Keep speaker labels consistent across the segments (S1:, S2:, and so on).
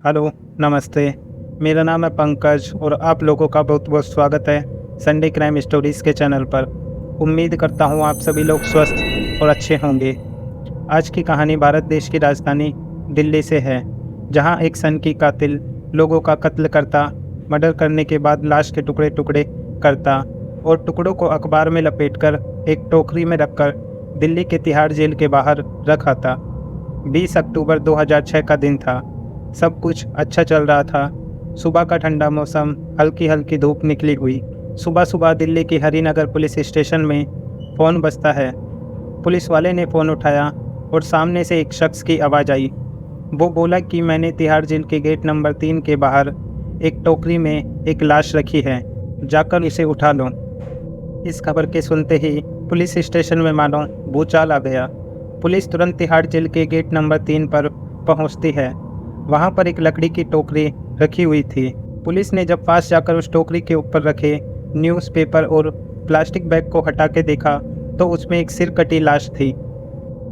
S1: Hello, नमस्ते। मेरा नाम है पंकज और आप लोगों का बहुत-बहुत स्वागत है संडे क्राइम स्टोरीज़ के चैनल पर। उम्मीद करता हूँ आप सभी लोग स्वस्थ और अच्छे होंगे। आज की कहानी भारत देश की राजधानी दिल्ली से है, जहाँ एक सनकी कातिल लोगों का कत्ल करता, मर्डर करने के बाद लाश के टुकड़े-टुकड़े करता और टुकड़ों को अखबार में लपेटकर एक टोकरी में रखकर दिल्ली के तिहाड़ जेल के बाहर रख आता। 20 अक्टूबर 2006 का दिन था। सब कुछ अच्छा चल रहा था। सुबह का ठंडा मौसम, हल्की-हल्की धूप निकली हुई। सुबह-सुबह दिल्ली की हरिनगर पुलिस स्टेशन में फ़ोन बजता है। पुलिस वाले ने फ़ोन उठाया और सामने से एक शख्स की आवाज़ आई। वो बोला कि मैंने तिहाड़ जेल के गेट नंबर 3 के बाहर एक टोकरी में एक लाश रखी है, जाकर इसे उठा लो। इस खबर के सुनते ही पुलिस स्टेशन में मानो भूचाल आ गया। पुलिस तुरंत तिहाड़ जेल के गेट नंबर 3 पर पहुंचती है। वहां पर एक लकड़ी की टोकरी रखी हुई थी। पुलिस ने जब पास जाकर उस टोकरी के ऊपर रखे न्यूज़पेपर और प्लास्टिक बैग को हटा के देखा तो उसमें एक सिर कटी लाश थी।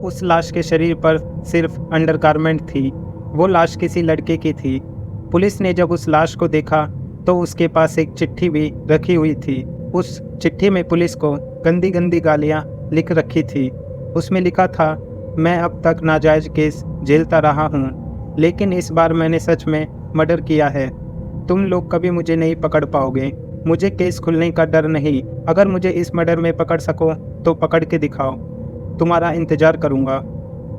S1: उस लाश के शरीर पर सिर्फ अंडरगारमेंट थी। वो लाश किसी लड़के की थी। पुलिस ने जब उस लाश को देखा तो उसके पास एक चिट्ठी भी रखी हुई थी। उस चिट्ठी में पुलिस को गंदी गंदी गालियाँ लिख रखी थी। उसमें लिखा था, मैं अब तक नाजायज़ केस झेलता रहा हूँ, लेकिन इस बार मैंने सच में मर्डर किया है। तुम लोग कभी मुझे नहीं पकड़ पाओगे। मुझे केस खुलने का डर नहीं। अगर मुझे इस मर्डर में पकड़ सको तो पकड़ के दिखाओ। तुम्हारा इंतज़ार करूँगा।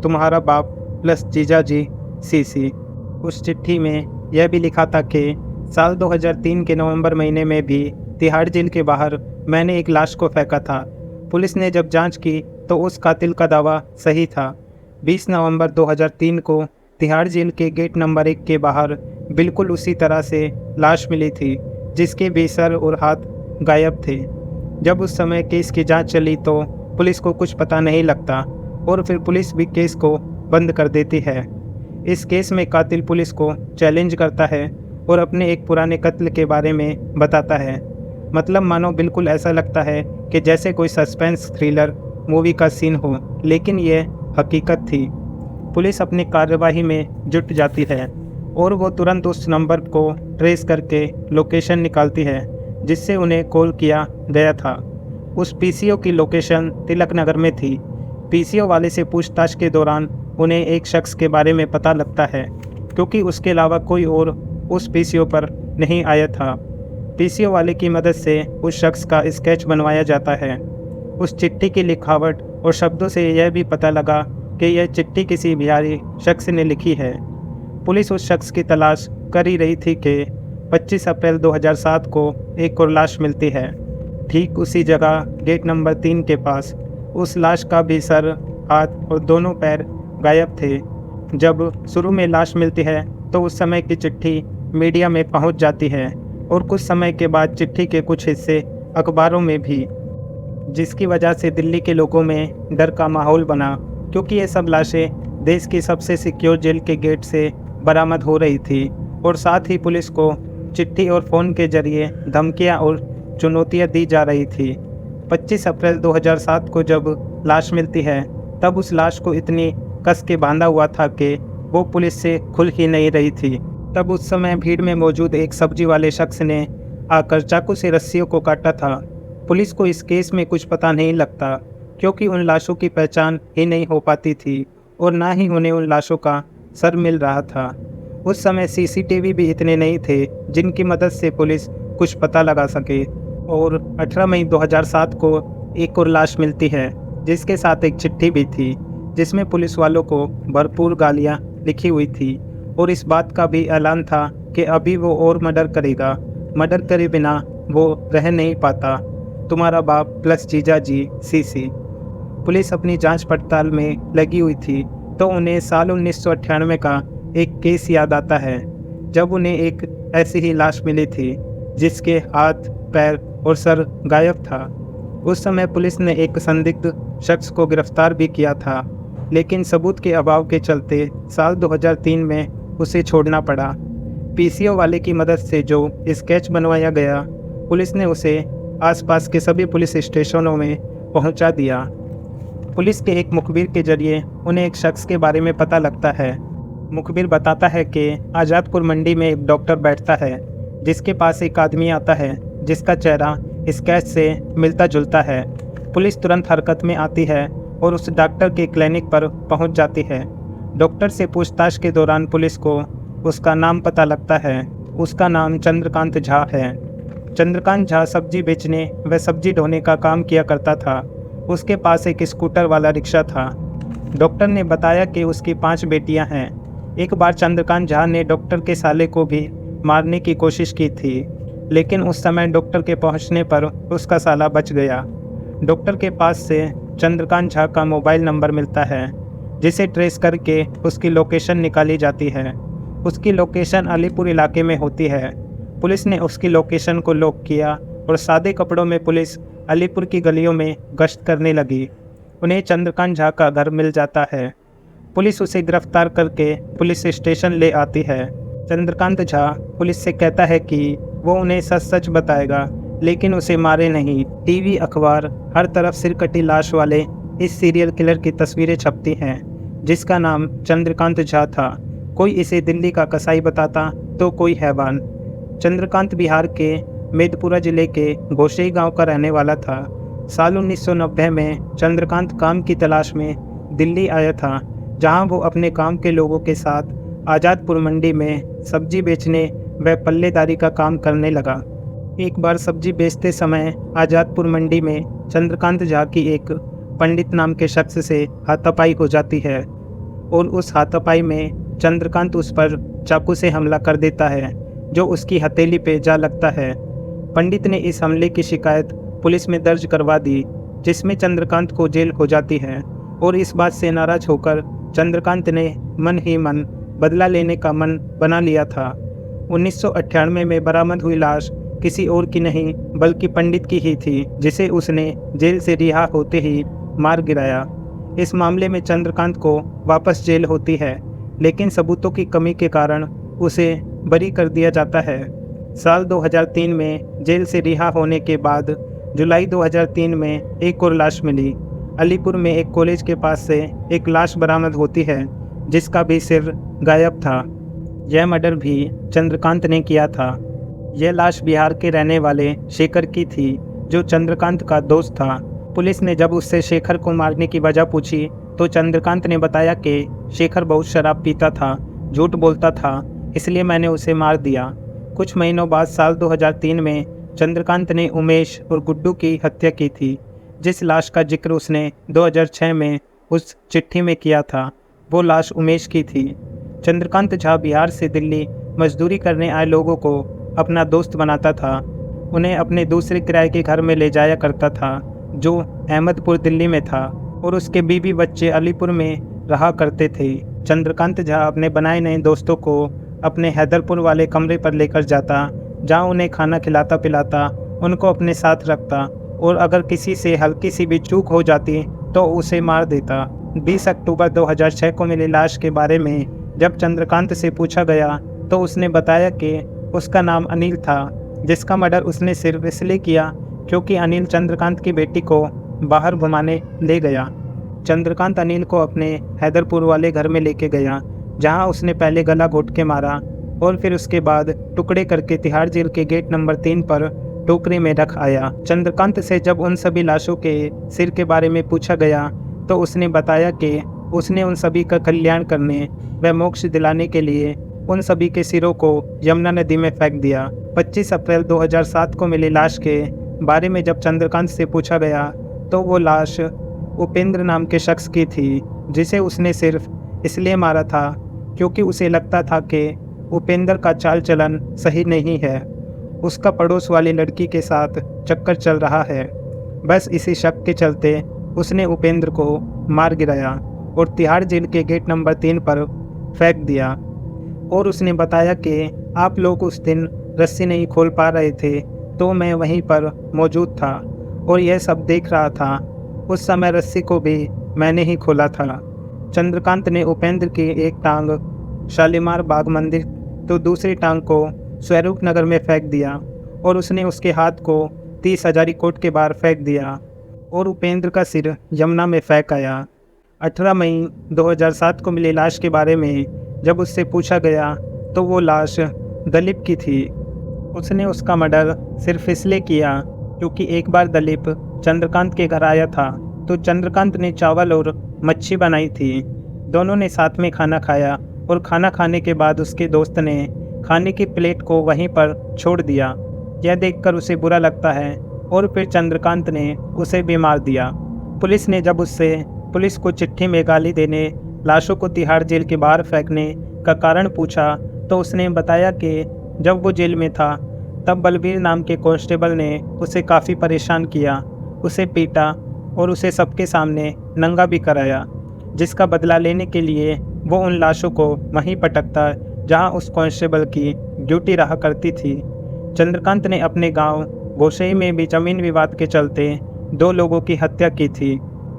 S1: तुम्हारा बाप प्लस जीजाजी सीसी। उस चिट्ठी में यह भी लिखा था कि साल 2003 के नवंबर महीने में भी तिहाड़ जेल के बाहर मैंने एक लाश को फेंका था। पुलिस ने जब जांच की तो उस कातिल का दावा सही था। 20 नवंबर 2003 को तिहाड़ जेल के गेट नंबर 1 के बाहर बिल्कुल उसी तरह से लाश मिली थी, जिसके भी सर और हाथ गायब थे। जब उस समय केस की जांच चली तो पुलिस को कुछ पता नहीं लगता और फिर पुलिस भी केस को बंद कर देती है। इस केस में कातिल पुलिस को चैलेंज करता है और अपने एक पुराने कत्ल के बारे में बताता है। मतलब मानो बिल्कुल ऐसा लगता है कि जैसे कोई सस्पेंस थ्रिलर मूवी का सीन हो, लेकिन यह हकीकत थी। पुलिस अपनी कार्यवाही में जुट जाती है और वो तुरंत उस नंबर को ट्रेस करके लोकेशन निकालती है जिससे उन्हें कॉल किया गया था। उस पीसीओ की लोकेशन तिलक नगर में थी। पीसीओ वाले से पूछताछ के दौरान उन्हें एक शख्स के बारे में पता लगता है, क्योंकि उसके अलावा कोई और उस पीसीओ पर नहीं आया था। पीसीओ वाले की मदद से उस शख्स का स्केच बनवाया जाता है। उस चिट्ठी की लिखावट और शब्दों से यह भी पता लगा कि यह चिट्ठी किसी बिहारी शख्स ने लिखी है। पुलिस उस शख्स की तलाश कर ही रही थी कि 25 अप्रैल 2007 को एक और लाश मिलती है, ठीक उसी जगह गेट नंबर 3 के पास। उस लाश का भी सर, हाथ और दोनों पैर गायब थे। जब शुरू में लाश मिलती है तो उस समय की चिट्ठी मीडिया में पहुंच जाती है और कुछ समय के बाद चिट्ठी के कुछ हिस्से अखबारों में भी, जिसकी वजह से दिल्ली के लोगों में डर का माहौल बना, क्योंकि ये सब लाशें देश की सबसे सिक्योर जेल के गेट से बरामद हो रही थी और साथ ही पुलिस को चिट्ठी और फ़ोन के जरिए धमकियां और चुनौतियां दी जा रही थी। 25 अप्रैल 2007 को जब लाश मिलती है तब उस लाश को इतनी कस के बांधा हुआ था कि वो पुलिस से खुल ही नहीं रही थी। तब उस समय भीड़ में मौजूद एक सब्जी वाले शख्स ने आकर चाकू से रस्सियों को काटा था। पुलिस को इस केस में कुछ पता नहीं लगता, क्योंकि उन लाशों की पहचान ही नहीं हो पाती थी और ना ही उन्हें उन लाशों का सर मिल रहा था। उस समय सीसीटीवी भी इतने नहीं थे जिनकी मदद से पुलिस कुछ पता लगा सके। और 18 मई 2007 को एक और लाश मिलती है, जिसके साथ एक चिट्ठी भी थी जिसमें पुलिस वालों को भरपूर गालियां लिखी हुई थी और इस बात का भी ऐलान था कि अभी वो और मर्डर करेगा। मर्डर करे बिना वो रह नहीं पाता। तुम्हारा बाप प्लस जीजाजी सीसी। पुलिस अपनी जांच पड़ताल में लगी हुई थी तो उन्हें साल 1998 का एक केस याद आता है, जब उन्हें एक ऐसी ही लाश मिली थी जिसके हाथ, पैर और सर गायब था। उस समय पुलिस ने एक संदिग्ध शख्स को गिरफ्तार भी किया था, लेकिन सबूत के अभाव के चलते साल 2003 में उसे छोड़ना पड़ा। पीसीओ वाले की मदद से जो स्केच बनवाया गया, पुलिस ने उसे आसपास के सभी पुलिस स्टेशनों में पहुंचा दिया। पुलिस के एक मुखबिर के जरिए उन्हें एक शख्स के बारे में पता लगता है मुखबिर बताता है कि आज़ादपुर मंडी में एक डॉक्टर बैठता है, जिसके पास एक आदमी आता है जिसका चेहरा स्केच से मिलता जुलता है। पुलिस तुरंत हरकत में आती है और उस डॉक्टर के क्लिनिक पर पहुंच जाती है। डॉक्टर से पूछताछ के दौरान पुलिस को उसका नाम पता लगता है। उसका नाम चंद्रकांत झा है। चंद्रकांत झा सब्जी बेचने व सब्जी ढोने का काम किया करता था। उसके पास एक स्कूटर वाला रिक्शा था। डॉक्टर ने बताया कि उसकी 5 बेटियां हैं। एक बार चंद्रकांत झा ने डॉक्टर के साले को भी मारने की कोशिश की थी, लेकिन उस समय डॉक्टर के पहुंचने पर उसका साला बच गया। डॉक्टर के पास से चंद्रकांत झा का मोबाइल नंबर मिलता है, जिसे ट्रेस करके उसकी लोकेशन निकाली जाती है। उसकी लोकेशन अलीपुर इलाके में होती है। पुलिस ने उसकी लोकेशन को लॉक किया और सादे कपड़ों में पुलिस अलीपुर की गलियों में गश्त करने लगी। उन्हें चंद्रकांत झा का घर मिल जाता है। पुलिस उसे गिरफ्तार करके पुलिस स्टेशन ले आती है। चंद्रकांत झा पुलिस से कहता है कि वो उन्हें सच सच बताएगा, लेकिन उसे मारे नहीं। टीवी, अखबार, हर तरफ सिरकटी लाश वाले इस सीरियल किलर की तस्वीरें छपती हैं, जिसका नाम चंद्रकांत झा था। कोई इसे दिल्ली का कसाई बताता तो कोई हैवान। चंद्रकांत बिहार के मेदपुरा जिले के घोशई गांव का रहने वाला था। साल 1990 में चंद्रकांत काम की तलाश में दिल्ली आया था, जहां वो अपने काम के लोगों के साथ आज़ादपुर मंडी में सब्जी बेचने व पल्लेदारी का काम करने लगा। एक बार सब्जी बेचते समय आज़ादपुर मंडी में चंद्रकांत झा की एक पंडित नाम के शख्स से हाथापाई हो जाती है और उस हाथापाई में चंद्रकांत उस पर चाकू से हमला कर देता है, जो उसकी हथेली पे जा लगता है। पंडित ने इस हमले की शिकायत पुलिस में दर्ज करवा दी, जिसमें चंद्रकांत को जेल हो जाती है और इस बात से नाराज होकर चंद्रकांत ने मन ही मन बदला लेने का मन बना लिया था। 1998 में बरामद हुई लाश किसी और की नहीं बल्कि पंडित की ही थी, जिसे उसने जेल से रिहा होते ही मार गिराया। इस मामले में चंद्रकांत को वापस जेल होती है, लेकिन सबूतों की कमी के कारण उसे बरी कर दिया जाता है। साल 2003 में जेल से रिहा होने के बाद जुलाई 2003 में एक और लाश मिली। अलीपुर में एक कॉलेज के पास से एक लाश बरामद होती है, जिसका भी सिर गायब था। यह मर्डर भी चंद्रकांत ने किया था। यह लाश बिहार के रहने वाले शेखर की थी, जो चंद्रकांत का दोस्त था। पुलिस ने जब उससे शेखर को मारने की वजह पूछी तो चंद्रकांत ने बताया कि शेखर बहुत शराब पीता था, झूठ बोलता था, इसलिए मैंने उसे मार दिया। कुछ महीनों बाद साल 2003 में चंद्रकांत ने उमेश और गुड्डू की हत्या की थी। जिस लाश का जिक्र उसने 2006 में उस चिट्ठी में किया था, वो लाश उमेश की थी। चंद्रकांत झा बिहार से दिल्ली मजदूरी करने आए लोगों को अपना दोस्त बनाता था। उन्हें अपने दूसरे किराए के घर में ले जाया करता था, जो अहमदपुर दिल्ली में था, और उसके बीवी बच्चे अलीपुर में रहा करते थे। चंद्रकांत झा अपने बनाए नए दोस्तों को अपने हैदरपुर वाले कमरे पर लेकर जाता, जहां उन्हें खाना खिलाता पिलाता, उनको अपने साथ रखता और अगर किसी से हल्की सी भी चूक हो जाती तो उसे मार देता। 20 अक्टूबर 2006 को मिली लाश के बारे में जब चंद्रकांत से पूछा गया तो उसने बताया कि उसका नाम अनिल था, जिसका मर्डर उसने सिर्फ इसलिए किया क्योंकि अनिल चंद्रकांत की बेटी को बाहर घुमाने ले गया। चंद्रकांत अनिल को अपने हैदरपुर वाले घर में लेके गया, जहां उसने पहले गला घोट के मारा और फिर उसके बाद टुकड़े करके तिहाड़ जेल के गेट नंबर 3 पर टोकरी में रख आया। चंद्रकांत से जब उन सभी लाशों के सिर के बारे में पूछा गया तो उसने बताया कि उसने उन सभी का कल्याण करने व मोक्ष दिलाने के लिए उन सभी के सिरों को यमुना नदी में फेंक दिया। 25 अप्रैल 2007 को मिली लाश के बारे में जब चंद्रकांत से पूछा गया तो वो लाश उपेंद्र नाम के शख्स की थी, जिसे उसने सिर्फ इसलिए मारा था क्योंकि उसे लगता था कि उपेंद्र का चाल चलन सही नहीं है, उसका पड़ोस वाली लड़की के साथ चक्कर चल रहा है। बस इसी शक के चलते उसने उपेंद्र को मार गिराया और तिहाड़ जेल के गेट नंबर 3 पर फेंक दिया। और उसने बताया कि आप लोग उस दिन रस्सी नहीं खोल पा रहे थे तो मैं वहीं पर मौजूद था और यह सब देख रहा था। उस समय रस्सी को भी मैंने ही खोला था। चंद्रकांत ने उपेंद्र की एक टांग शालीमार बाग मंदिर तो दूसरी टांग को स्वरूप नगर में फेंक दिया और उसने उसके हाथ को 30 हजारी कोट के बाहर फेंक दिया और उपेंद्र का सिर यमुना में फेंक आया। 18 मई 2007 को मिली लाश के बारे में जब उससे पूछा गया तो वो लाश दलीप की थी। उसने उसका मर्डर सिर्फ इसलिए किया क्योंकि एक बार दलीप चंद्रकांत के घर आया था तो चंद्रकांत ने चावल और मच्छी बनाई थी। दोनों ने साथ में खाना खाया और खाना खाने के बाद उसके दोस्त ने खाने की प्लेट को वहीं पर छोड़ दिया। यह देखकर उसे बुरा लगता है और फिर चंद्रकांत ने उसे भी मार दिया। पुलिस ने जब उससे पुलिस को चिट्ठी में गाली देने, लाशों को तिहाड़ जेल के बाहर फेंकने का कारण पूछा तो उसने बताया कि जब वो जेल में था तब बलवीर नाम के कांस्टेबल ने उसे काफ़ी परेशान किया, उसे पीटा और उसे सबके सामने नंगा भी कराया, जिसका बदला लेने के लिए वो उन लाशों को वहीं पटकता जहां उस कांस्टेबल की ड्यूटी रहा करती थी। चंद्रकांत ने अपने गांव गोशई में भी जमीन विवाद के चलते 2 लोगों की हत्या की थी।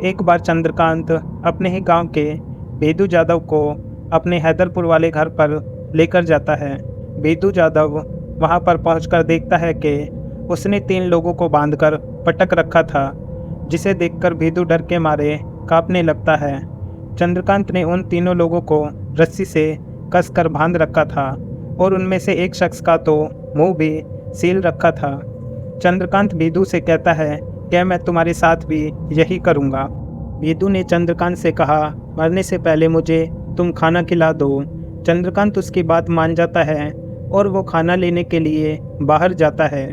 S1: एक बार चंद्रकांत अपने ही गांव के बेदू यादव को अपने हैदरपुर वाले घर पर लेकर जाता है। बेदू यादव वहां पर पहुंचकर देखता है कि उसने 3 लोगों को बांधकर पटक रखा था, जिसे देखकर बेदू डर के मारे कांपने लगता है। चंद्रकांत ने उन तीनों लोगों को रस्सी से कसकर बांध रखा था और उनमें से एक शख्स का तो मुंह भी सील रखा था। चंद्रकांत बेदू से कहता है कि मैं तुम्हारे साथ भी यही करूँगा। बेदू ने चंद्रकांत से कहा, मरने से पहले मुझे तुम खाना खिला दो। चंद्रकांत उसकी बात मान जाता है और वो खाना लेने के लिए बाहर जाता है।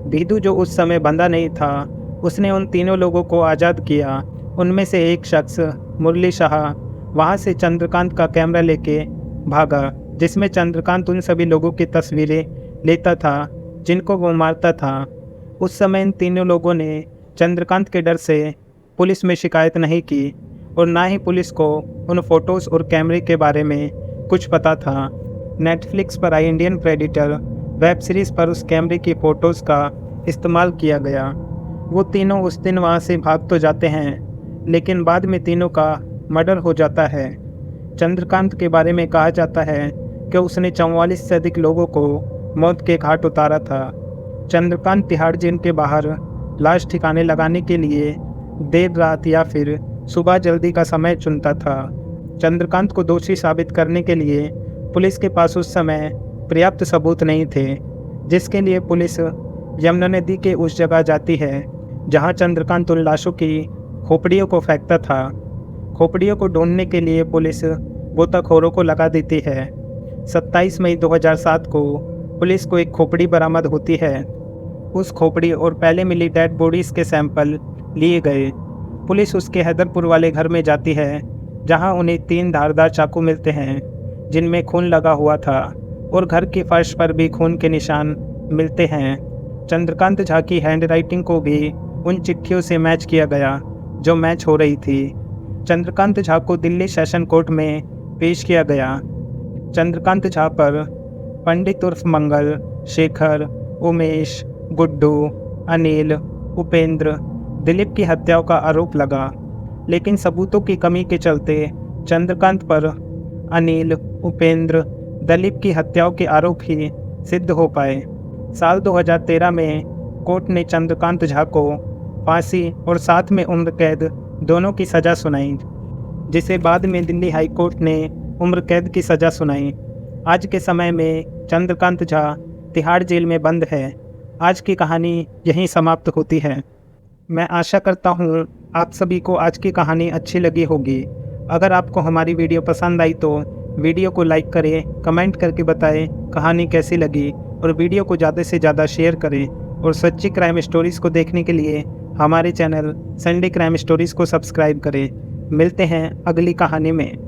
S1: बेदू जो उस समय बंधा नहीं था, उसने उन तीनों लोगों को आज़ाद किया। उनमें से एक शख्स मुरली शाह वहाँ से चंद्रकांत का कैमरा लेके भागा, जिसमें चंद्रकांत उन सभी लोगों की तस्वीरें लेता था जिनको वो मारता था। उस समय इन तीनों लोगों ने चंद्रकांत के डर से पुलिस में शिकायत नहीं की और ना ही पुलिस को उन फोटोज़ और कैमरे के बारे में कुछ पता था। नेटफ्लिक्स पर आई इंडियन प्रेडिटर वेब सीरीज़ पर उस कैमरे की फ़ोटोज़ का इस्तेमाल किया गया। वो तीनों उस दिन वहाँ से भाग तो जाते हैं, लेकिन बाद में तीनों का मर्डर हो जाता है। चंद्रकांत के बारे में कहा जाता है कि उसने 44 से अधिक लोगों को मौत के घाट उतारा था। चंद्रकांत तिहाड़ जेल के बाहर लाश ठिकाने लगाने के लिए देर रात या फिर सुबह जल्दी का समय चुनता था। चंद्रकांत को दोषी साबित करने के लिए पुलिस के पास उस समय पर्याप्त सबूत नहीं थे, जिसके लिए पुलिस यमुना नदी के उस जगह जाती है जहां चंद्रकांत उन लाशों की खोपड़ियों को फेंकता था। खोपड़ियों को ढूंढने के लिए पुलिस गोताखोरों को लगा देती है। 27 मई 2007 को पुलिस को एक खोपड़ी बरामद होती है। उस खोपड़ी और पहले मिली डेड बॉडीज़ के सैंपल लिए गए। पुलिस उसके हैदरपुर वाले घर में जाती है, जहां उन्हें 3 धारदार चाकू मिलते हैं जिनमें खून लगा हुआ था और घर के फर्श पर भी खून के निशान मिलते हैं। चंद्रकांत झा की हैंडराइटिंग को भी उन चिट्ठियों से मैच किया गया जो मैच हो रही थी। चंद्रकांत झा को दिल्ली सेशन कोर्ट में पेश किया गया। चंद्रकांत झा पर पंडित उर्फ मंगल, शेखर, उमेश, गुड्डू, अनिल, उपेंद्र, दिलीप की हत्याओं का आरोप लगा, लेकिन सबूतों की कमी के चलते चंद्रकांत पर अनिल, उपेंद्र, दिलीप की हत्याओं के आरोप ही सिद्ध हो पाए। साल 2013 में कोर्ट ने चंद्रकांत झा को फांसी और साथ में उम्र कैद दोनों की सज़ा सुनाई, जिसे बाद में दिल्ली हाई कोर्ट ने उम्र कैद की सज़ा सुनाई। आज के समय में चंद्रकांत झा तिहाड़ जेल में बंद है। आज की कहानी यहीं समाप्त होती है। मैं आशा करता हूँ आप सभी को आज की कहानी अच्छी लगी होगी। अगर आपको हमारी वीडियो पसंद आई तो वीडियो को लाइक करें, कमेंट करके बताएं कहानी कैसी लगी और वीडियो को ज़्यादा से ज़्यादा शेयर करें। और सच्ची क्राइम स्टोरीज़ को देखने के लिए हमारे चैनल संडे क्राइम स्टोरीज़ को सब्सक्राइब करें। मिलते हैं अगली कहानी में।